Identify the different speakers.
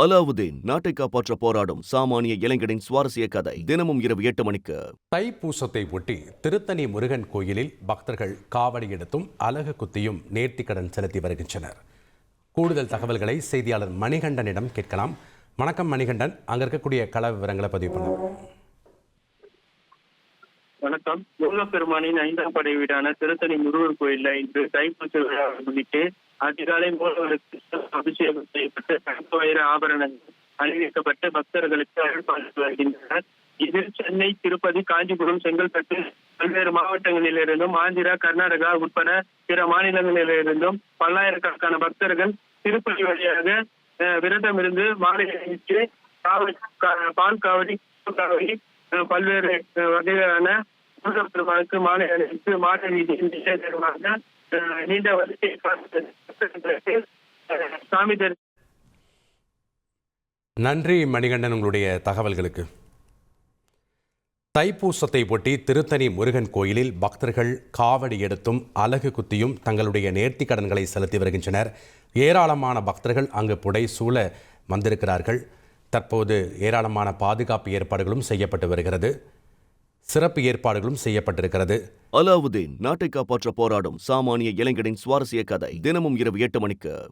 Speaker 1: அலாவுதீன் நாட்டை காப்பாற்ற போராடும் சாமானிய இளைஞனின் சுவாரஸ்ய கதை தினமும் இரவு 8 மணிக்கு.
Speaker 2: தைப்பூசத்தை ஒட்டி திருத்தணி முருகன் கோயிலில் பக்தர்கள் காவடி எடுத்தும் அலகு குத்தியும் நேர்த்திக்கடன் செலுத்தி வருகின்றனர். கூடுதல் தகவல்களை செய்தியாளர் மணிகண்டனிடம் கேட்கலாம். வணக்கம் மணிகண்டன், அங்க இருக்கக்கூடிய கள விவரங்களை பதிவு பண்ணுவோம்.
Speaker 3: வணக்கம். முருகப்பெருமானின் 5ஆம் படை வீடான திருத்தணி முருகன் கோயிலில் இன்று தைப்பூச விழாவை முன்னிட்டு அதிகாலை மூலவருக்கு அபிஷேகம் செய்யப்பட்டு தங்க வைர ஆபரணங்கள் அணிவிக்கப்பட்டு பக்தர்களுக்கு அருள்பாலித்து வருகின்றனர். இதில் சென்னை, திருப்பதி, காஞ்சிபுரம், செங்கல்பட்டு பல்வேறு மாவட்டங்களிலிருந்தும் ஆந்திரா, கர்நாடகா உட்பட பிற மாநிலங்களிலிருந்தும் பல்லாயிரக்கணக்கான பக்தர்கள் திருப்பதி வழியாக விரதம் இருந்து மாலை அணிவித்து பால் காவடி, பல்வேறு வகையான முருகப்பெருமானுக்கு மாலை அணிவித்து மாலை வீதியில் விசேஷமாக நீண்ட வரிசை சாமி தரிசனம்.
Speaker 2: நன்றி மணிகண்டன், உங்களுடைய தகவல்களுக்கு. தைப்பூசத்தை ஒட்டி திருத்தணி முருகன் கோயிலில் பக்தர்கள் காவடி எடுத்தும் அலகு குத்தியும் தங்களுடைய நேர்த்திக் கடன்களை செலுத்தி வருகின்றனர். ஏராளமான பக்தர்கள் அங்கு புடை சூழ வந்திருக்கிறார்கள். தற்போது ஏராளமான பாதுகாப்பு ஏற்பாடுகளும் செய்யப்பட்டு வருகிறது. சிறப்பு ஏற்பாடுகளும் செய்யப்பட்டிருக்கிறது.
Speaker 1: அலாவுதீன் நாட்டை காப்பாற்ற போராடும் சாமானிய இளைஞனின் சுவாரஸ்ய கதை தினமும் இரவு 8 மணிக்கு.